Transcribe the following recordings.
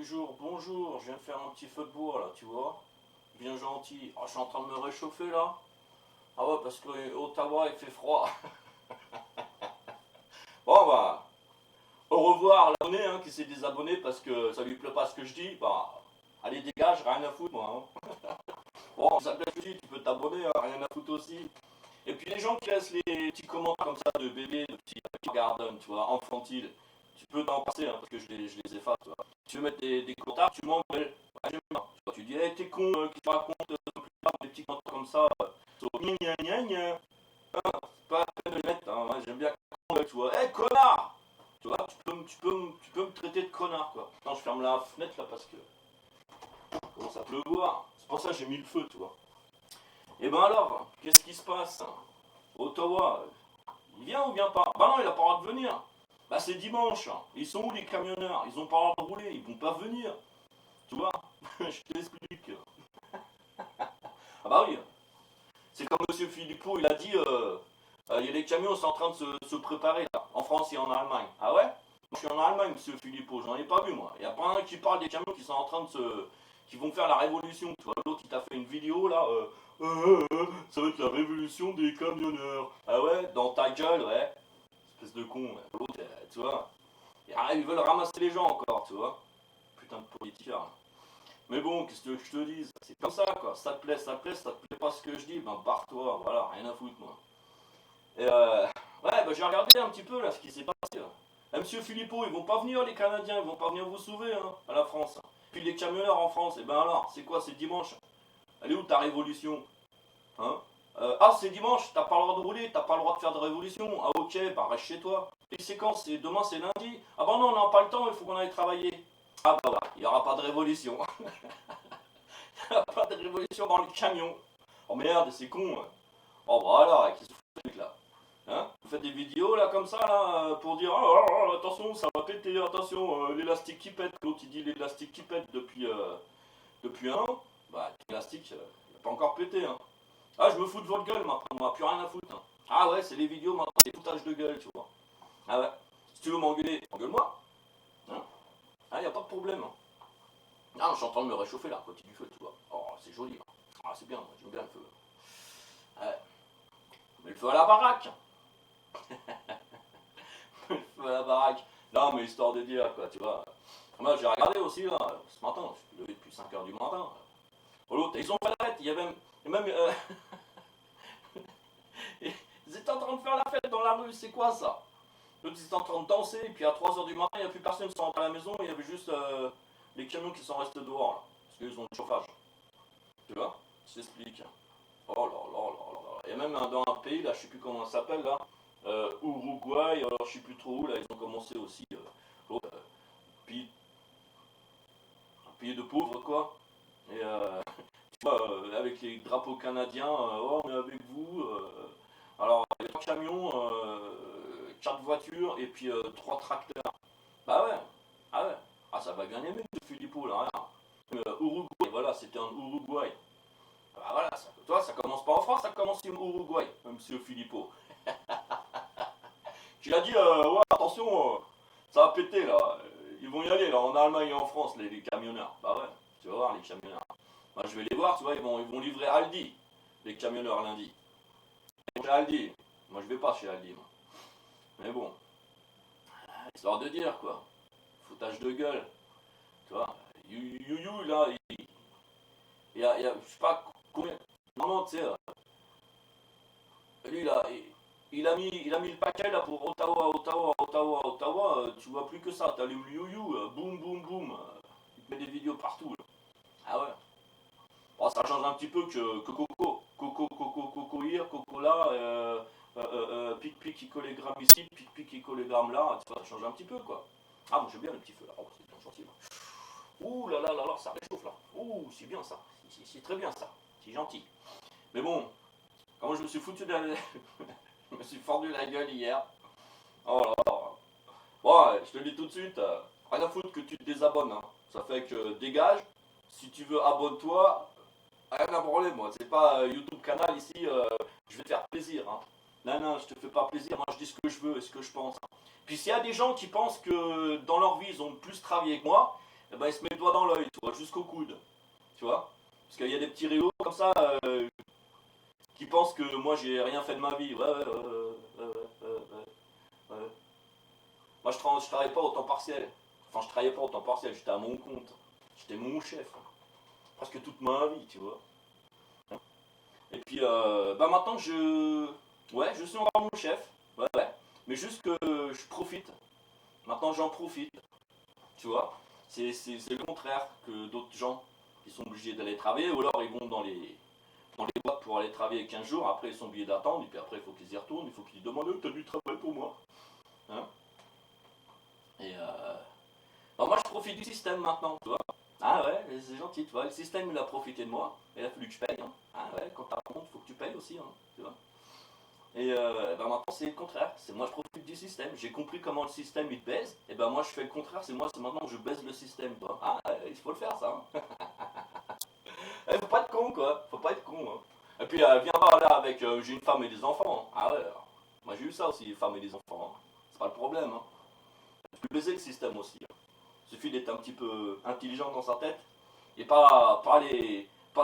du jour, bonjour, je viens de faire un petit feu de bois là, tu vois, bien gentil. Oh, je suis en train de me réchauffer là. Ah ouais, parce que Ottawa il fait froid. Bon bah, au revoir l'abonné hein, qui s'est désabonné parce que ça lui plaît pas ce que je dis. Bah, allez dégage, rien à foutre moi. Hein. Bon, ça te plaît ce que je dis, tu peux t'abonner, hein, rien à foutre aussi. Et puis les gens qui laissent les petits commentaires comme ça de bébés, de petits garden, tu vois, infantiles, tu peux t'en passer hein, parce que je les efface. Tu vois. Tu veux mettre des commentaires, tu m'engueules. Ouais, j'aime bien. Tu dis, hey, t'es con, qui te raconte des petits commentaires comme ça. Gna gna gna gna. Hein, c'est pas la peine de les mettre. Hein. Ouais, j'aime bien qu'on m'engueule, tu vois. Hey, connard. Tu vois, tu peux me traiter de connard, quoi. Attends, je ferme la fenêtre là parce que commence à pleuvoir. C'est pour ça que j'ai mis le feu, tu vois. Et ben alors, qu'est-ce qui se passe Ottawa, il vient ou vient pas Bah non, il a pas le droit de venir. Bah c'est dimanche. Ils sont où les camionneurs Ils ont pas le droit de rouler, ils vont pas venir. Tu vois Je t'explique. Ah bah oui. C'est comme Monsieur Philippot, il a dit, il y a les camions sont en train de se préparer là, en France et en Allemagne. Ah ouais Je suis en Allemagne, Monsieur Philippot, j'en ai pas vu moi. Il y a pas un qui parle des camions qui sont en train de qui vont faire la révolution. Tu vois, l'autre il t'a fait une vidéo là, ça va être la révolution des camionneurs. Ah ouais Dans ta gueule, ouais. Espèce de con, ouais. L'autre, tu vois. Ils veulent ramasser les gens encore, tu vois. Putain de politiciens. Mais bon, qu'est-ce que tu veux que je te dise C'est comme ça, quoi. Ça te plaît, ça te plaît, ça te plaît pas ce que je dis, ben barre-toi, voilà, rien à foutre, moi. Et ouais, bah j'ai regardé un petit peu là ce qui s'est passé. Là. Monsieur Philippot, ils vont pas venir les Canadiens, ils vont pas venir vous sauver hein, à la France. Puis les camionneurs en France, et ben alors, c'est quoi, c'est dimanche Elle est où ta révolution hein Ah, c'est dimanche, t'as pas le droit de rouler, t'as pas le droit de faire de révolution. Ah ok, bah reste chez toi. Et c'est quand C'est demain, c'est lundi. Ah bah non, on n'a pas le temps, il faut qu'on aille travailler. Ah bah voilà, il n'y aura pas de révolution. Il n'y aura pas de révolution dans le camion. Oh merde, c'est con. Hein. Oh voilà, qu'est-ce que vous faites là hein Vous faites des vidéos là comme ça là pour dire attention, ça va péter, attention, l'élastique qui pète. L'autre il dit l'élastique qui pète depuis un an. Bah l'élastique, il n'a pas encore pété. Hein. Ah, je me fous de votre gueule maintenant, on n'a plus rien à foutre. Hein. Ah ouais, c'est les vidéos maintenant, c'est foutage de gueule, tu vois. Ah ouais, si tu veux m'engueuler, engueule-moi. Hein ah, y a pas de problème. Hein. Ah, je suis en train de me réchauffer là, à côté du feu, tu vois. Oh, c'est joli. Hein. Ah, c'est bien, moi, j'aime bien le feu. Ouais. Mais le feu à la baraque. Le feu à la baraque. Non, mais histoire de dire, quoi, tu vois. Moi, j'ai regardé aussi, là, ce matin, je suis levé depuis 5h du matin. Oh, l'autre, ils ont fait la fête, il y a même ils étaient en train de faire la fête dans la rue, c'est quoi ça L'autre, ils étaient en train de danser, et puis à 3h du matin, il n'y a plus personne qui sont rentrés à la maison, il y avait juste les camions qui sont restés dehors, là, parce qu'ils ont le chauffage. Tu vois Je t'explique. Oh là là là là là. Il y a même dans un pays, là, je sais plus comment ça s'appelle, là, Uruguay, alors je sais plus trop où, là, ils ont commencé aussi, pays, un pays de pauvres, quoi. Et tu vois, avec les drapeaux canadiens, oh, on est avec vous. Alors, il y a 3 camions, 4 voitures et puis 3 tracteurs. Bah ouais, ah ouais. Ah, ça va bien aimer, ce Filippo, là. Hein. Uruguay, voilà, c'était un Uruguay. Bah voilà, toi, ça commence pas en France, ça commence au Uruguay, monsieur Filippo. Tu as dit, ouais, attention, ça va péter, là. Ils vont y aller, là, en Allemagne et en France, les camionneurs. Bah ouais, tu vas voir, les camionneurs. Moi, je vais les voir, tu vois, ils vont livrer Aldi, les camionneurs, lundi. Chez Aldi. Moi, je vais pas chez Aldi, moi. Mais bon, histoire de dire, quoi. Foutage de gueule. Tu vois, You, là, je sais pas combien. Normalement, tu sais, lui, là, il a mis le paquet là pour Ottawa, Ottawa, Ottawa, Ottawa. Tu vois plus que ça. T'allumes le you, boum, boum, boum. Il te met des vidéos partout. Là. Ah ouais. Bon, ça change un petit peu que Coco. Coco, Coco, Coco here, Coco là. Pic, pic, icolégramme ici, pic, pic, icolégramme là. Tu vois, ça change un petit peu quoi. Ah, moi j'aime bien le petit feu là. Oh, c'est bien gentil là. Ouh là là là là, ça réchauffe là. Ouh, c'est bien ça. C'est très bien ça. C'est gentil. Mais bon, comment je me suis foutu de la... je me suis fendu la gueule hier. Oh là là. Bon, ouais, je te le dis tout de suite, rien à foutre que tu te désabonnes. Hein. Ça fait que dégage. Si tu veux, abonne-toi. Rien à branler, moi. C'est pas YouTube canal ici, je vais te faire plaisir. Hein. Non, non, je te fais pas plaisir. Moi, je dis ce que je veux et ce que je pense. Puis s'il y a des gens qui pensent que dans leur vie, ils ont plus travaillé que moi, et ben il se met le doigt dans l'œil, tu vois, jusqu'au coude. Tu vois? Parce qu'il y a des petits rigolos comme ça qui pensent que moi j'ai rien fait de ma vie. Ouais. Moi je travaillais pas au temps partiel. Enfin, je travaillais pas au temps partiel, j'étais à mon compte. J'étais mon chef. Presque toute ma vie, tu vois. Et puis, bah maintenant ouais, je suis encore mon chef. Ouais. Mais juste que je profite. Maintenant, j'en profite. Tu vois. C'est le contraire que d'autres gens qui sont obligés d'aller travailler. Ou alors, ils vont dans les boîtes pour aller travailler 15 jours. Après, ils sont obligés d'attendre. Et puis après, il faut qu'ils y retournent. Il faut qu'ils demandent t'as du travail pour moi. Hein. Et bah, moi, je profite du système maintenant. Tu vois. Ah ouais, c'est gentil, tu vois. Le système, il a profité de moi. Il a fallu que je paye. Hein. Ah ouais, quand t'as un compte, il faut que tu payes aussi. Hein, tu vois. Et ben maintenant c'est le contraire, c'est moi je profite du système, j'ai compris comment le système il te baise, et ben moi je fais le contraire, c'est maintenant que je baise le système quoi. Ah il faut le faire ça. Hein. Faut pas être con quoi, faut pas être con. Hein. Et puis viens voir là avec j'ai une femme et des enfants. Hein. Ah ouais, alors, moi j'ai eu ça aussi, femme et des enfants. Hein. C'est pas le problème. Hein. Tu peux baiser le système aussi. Hein. Il suffit d'être un petit peu intelligent dans sa tête et pas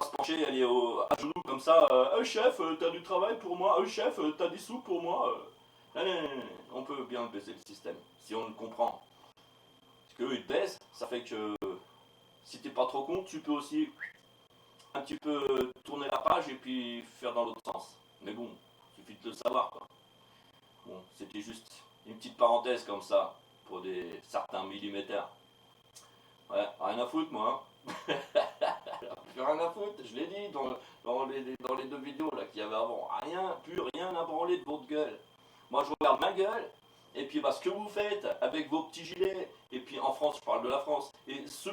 se pencher, aller à genoux comme ça. Chef, t'as du travail pour moi. Chef, t'as des sous pour moi. Non. On peut bien baisser le système si on le comprend. Parce qu'eux ils te baissent, ça fait que si t'es pas trop con, tu peux aussi un petit peu tourner la page et puis faire dans l'autre sens. Mais bon, il suffit de le savoir. Quoi. Bon, c'était juste une petite parenthèse comme ça pour certains millimètres. Ouais, rien à foutre moi. Hein. Plus rien à foutre, je l'ai dit dans les deux vidéos là qu'il y avait avant. Plus rien à branler de votre gueule. Moi je regarde ma gueule, et puis bah, ce que vous faites avec vos petits gilets, et puis en France, je parle de la France, et ce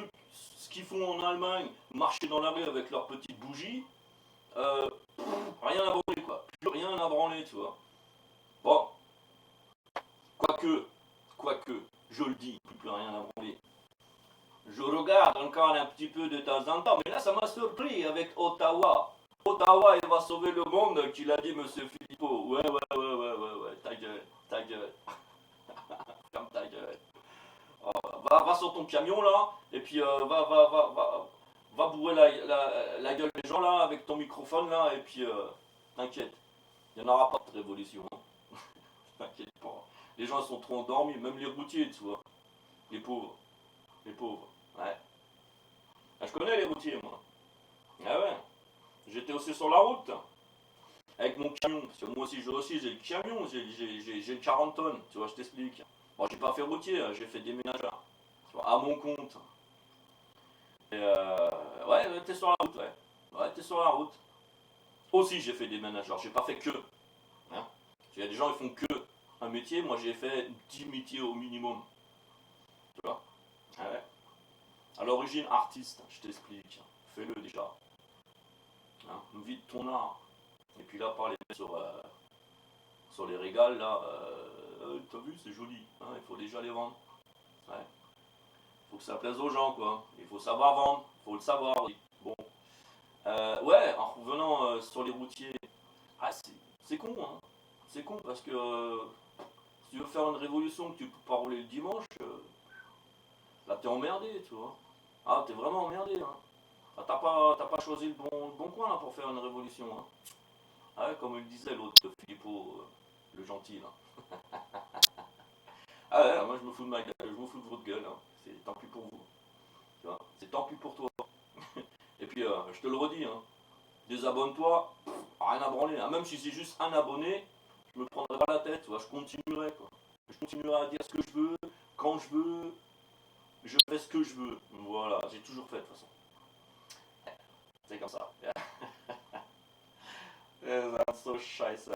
qu'ils font en Allemagne, marcher dans la rue avec leurs petites bougies, euh, rien à branler quoi. Plus rien à branler, tu vois. Bon, quoique, je le dis, plus rien à branler. Je regarde encore un petit peu de temps en temps, mais là ça m'a surpris avec Ottawa. Ottawa, il va sauver le monde, qu'il a dit Monsieur Philippot. Ouais, ta gueule, ferme ta gueule. Oh, va sur ton camion là, et puis va bourrer la gueule des gens là avec ton microphone là, et puis t'inquiète, il n'y en aura pas de révolution. Hein. T'inquiète pas. Les gens sont trop endormis, même les routiers, tu vois. Les pauvres, les pauvres. Ouais. Ah, je connais les routiers, moi. Ah ouais. J'étais aussi sur la route, avec mon camion. Parce que moi aussi, j'ai le camion, j'ai le 40 tonnes, tu vois, je t'explique. Bon, j'ai pas fait routier, j'ai fait déménageur. Tu vois, à mon compte. Et ouais, t'es sur la route, ouais. Ouais, t'es sur la route. Aussi, j'ai fait déménageur, j'ai pas fait que. Hein. Il y a des gens, ils font que un métier, moi j'ai fait 10 métiers au minimum. Tu vois. Ah ouais. À l'origine, artiste, je t'explique. Fais-le déjà. Hein. Vide ton art. Et puis là, parler sur les régales, là, t'as vu, c'est joli. Hein, il faut déjà les vendre. Ouais. Il faut que ça plaise aux gens, quoi. Il faut savoir vendre, il faut le savoir. Oui. Bon. Ouais, en revenant sur les routiers, ah, c'est con, hein. C'est con parce que si tu veux faire une révolution que tu peux pas rouler le dimanche, là t'es emmerdé, tu vois. Ah, t'es vraiment emmerdé, hein. Ah, t'as pas choisi le bon coin là pour faire une révolution, hein. Ah ouais, comme il disait l'autre, Philippot, le gentil, là. Ah ouais, moi je me fous de ma gueule, je me fous de votre gueule, hein. C'est tant pis pour vous, tu vois. C'est tant pis pour toi. Et puis, je te le redis, hein. Désabonne-toi, rien à branler, hein. Même si c'est juste un abonné, je me prendrai pas la tête, tu vois, je continuerai, quoi. Je continuerai à dire ce que je veux, quand je veux, je fais ce que je veux. Voilà, j'ai toujours fait de toute façon. C'est comme ça. That's so scheiße.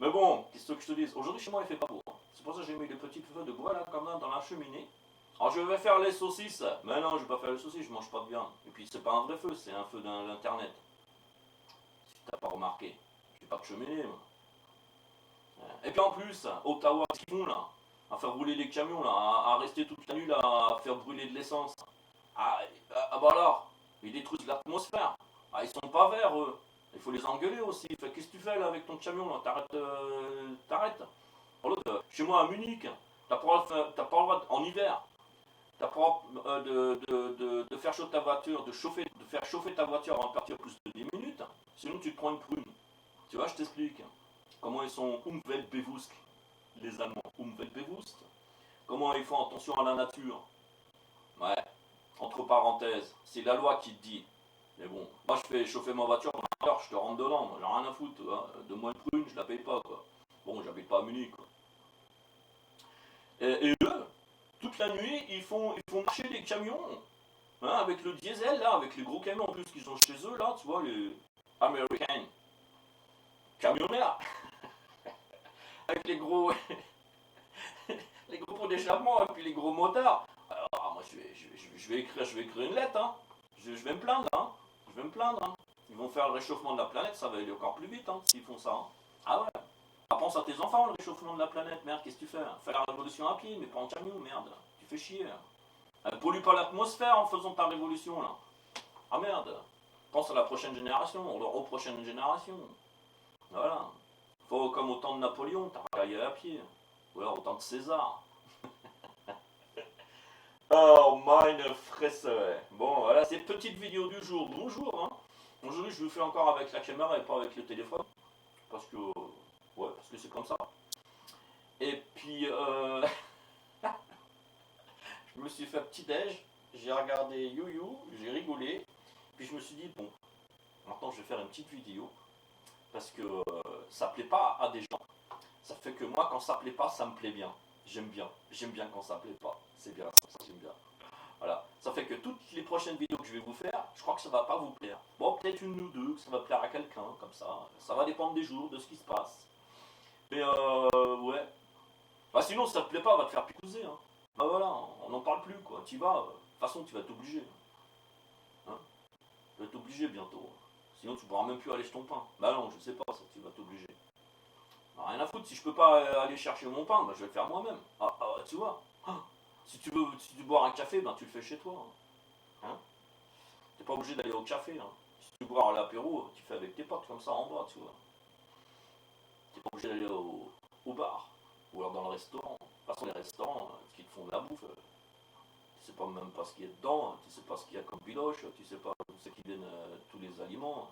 Mais bon, qu'est-ce que je te dis? Aujourd'hui, chez moi, il fait pas beau. Hein. C'est pour ça que j'ai mis des petits feux de bois là, comme là, dans la cheminée. Alors, je vais faire les saucisses. Mais non, je vais pas faire les saucisses, je mange pas de viande. Et puis, c'est pas un vrai feu, c'est un feu d'internet. Si t'as pas remarqué. J'ai pas de cheminée, moi. Et puis en plus, Ottawa, ce qu'ils font là, à faire rouler les camions là, à rester toute la nuit là, à faire brûler de l'essence. Bah alors, ils détruisent l'atmosphère. Ah, ils sont pas verts eux. Il faut les engueuler aussi. Fait, qu'est-ce que tu fais là avec ton camion là? T'arrêtes. Chez moi à Munich, t'as pas le droit en hiver. de faire chauffer ta voiture, de faire chauffer ta voiture à partir plus de 10 minutes, sinon tu te prends une prune. Tu vois, je t'explique. Comment ils sont umweltbewusst, les Allemands, umweltbewusst. Comment ils font attention à la nature. Ouais, entre parenthèses, c'est la loi qui te dit. Mais bon, moi je fais chauffer ma voiture pendant une heure, je te rentre dedans, moi j'ai rien à foutre, hein. De moins de prune, je la paye pas, quoi. Bon, j'habite pas à Munich, quoi. Et eux, toute la nuit, ils font marcher des camions, hein, avec le diesel, là, avec les gros camions en plus qu'ils ont chez eux, là, tu vois, les American camionneurs, avec les gros, les gros pots d'échappement et puis les gros motards. Alors, moi, je vais écrire une lettre, hein. Je vais me plaindre, hein. Je vais me plaindre, hein. Ils vont faire le réchauffement de la planète, ça va aller encore plus vite, hein, s'ils font ça, hein. Ah ouais. Ah, pense à tes enfants, le réchauffement de la planète, merde, qu'est-ce que tu fais? Fais la révolution à pied, mais pas en camion, merde. Tu fais chier. Pollue pas l'atmosphère en faisant ta révolution, là. Ah merde. Pense à la prochaine génération, aux prochaines générations. Voilà. Faut, comme au temps de Napoléon, t'as pas y aller à pied. Ou alors au temps de César. Oh, meine Fresse. Bon, voilà, c'est petite vidéo du jour. Bonjour, hein. Aujourd'hui, je vous fais encore avec la caméra et pas avec le téléphone. Parce que, ouais, parce que c'est comme ça. Et puis, je me suis fait petit-déj, j'ai regardé You, j'ai rigolé, puis je me suis dit, bon, maintenant je vais faire une petite vidéo, parce que ça plaît pas à des gens. Ça fait que moi, quand ça plaît pas, ça me plaît bien. J'aime bien quand ça plaît pas. C'est bien ça, j'aime bien. Voilà, ça fait que toutes les prochaines vidéos que je vais vous faire, je crois que ça va pas vous plaire. Bon, peut-être une ou deux, que ça va plaire à quelqu'un, comme ça va dépendre des jours, de ce qui se passe. Mais ouais. Bah sinon, si ça te plaît pas, va te faire picouser, hein. Bah voilà, on n'en parle plus, quoi. Tu vas, de toute façon, tu vas t'obliger. Hein, tu vas t'obliger bientôt. Sinon, tu pourras même plus aller chez ton pain. Bah non, je sais pas, ça, tu vas t'obliger. Bah, rien à foutre, si je peux pas aller chercher mon pain, bah je vais le faire moi-même. Tu vois. Ah, si tu veux boire un café, bah tu le fais chez toi. Hein, t'es pas obligé d'aller au café. Hein. Si tu veux boire l'apéro, tu fais avec tes potes, comme ça, en bas, tu vois. T'es pas obligé d'aller au bar. Ou alors dans le restaurant. De toute façon, les restaurants, qui te font de la bouffe, tu sais pas même pas ce qu'il y a dedans, tu sais pas ce qu'il y a comme piloche, tu sais pas d'où c'est qui viennent tous les aliments.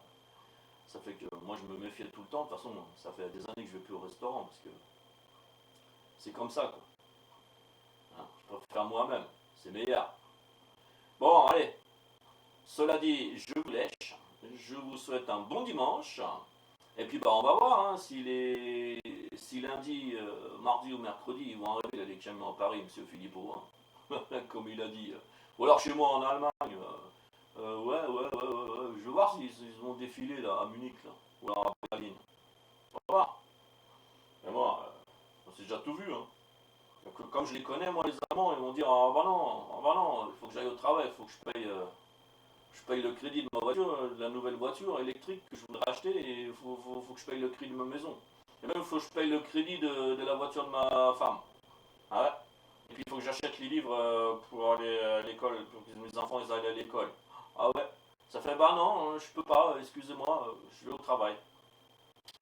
Ça fait que moi je me méfie tout le temps. De toute façon, ça fait des années que je vais plus au restaurant parce que c'est comme ça, quoi. Hein, je préfère moi-même, c'est meilleur. Bon, allez, cela dit, je vous lèche. Je vous souhaite un bon dimanche. Et puis bah on va voir, hein, si lundi, mardi ou mercredi ils vont arriver les camions à Paris, monsieur Philippot, hein. Comme il a dit. Ou alors chez moi en Allemagne. Ouais. Je vais voir s'ils vont défiler là à Munich là. Ou alors à Berlin. On va voir. Et moi, on s'est déjà tout vu, hein. Donc, comme je les connais, moi les Allemands, ils vont dire ah bah non, il faut que j'aille au travail, il faut que je paye le crédit de ma voiture, de la nouvelle voiture électrique que je voudrais acheter, et il faut que je paye le crédit de ma maison. Et même il faut que je paye le crédit de la voiture de ma femme. Ah ouais. Et puis il faut que j'achète les livres pour aller à l'école, pour que mes enfants ils aillent à l'école. Ah ouais. Ça fait bah non, je peux pas, excusez-moi, je vais au travail.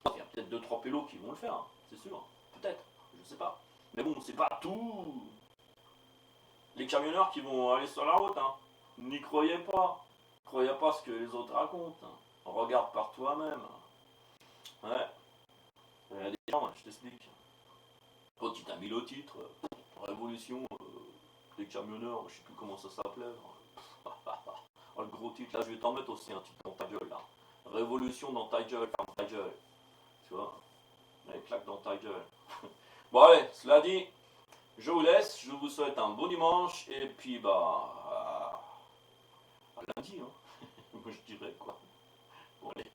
Il y a peut-être 2-3 pélos qui vont le faire, hein, c'est sûr. Peut-être, je sais pas. Mais bon, c'est pas tous les camionneurs qui vont aller sur la route, hein. N'y croyez pas. Croyez pas ce que les autres racontent. Hein. Regarde par toi-même. Ouais. Il y a des gens, je t'explique. Quand tu t'as mis le titre, Révolution des camionneurs, je sais plus comment ça s'appelait. Oh, le gros titre, là je vais t'en mettre aussi un titre dans ta gueule là. Révolution dans ta gueule, ferme ta gueule. Tu vois. Allez, claque dans ta gueule. Bon allez, cela dit, je vous laisse, je vous souhaite un bon dimanche et puis bah à lundi, hein. Moi je dirais quoi. Bon allez.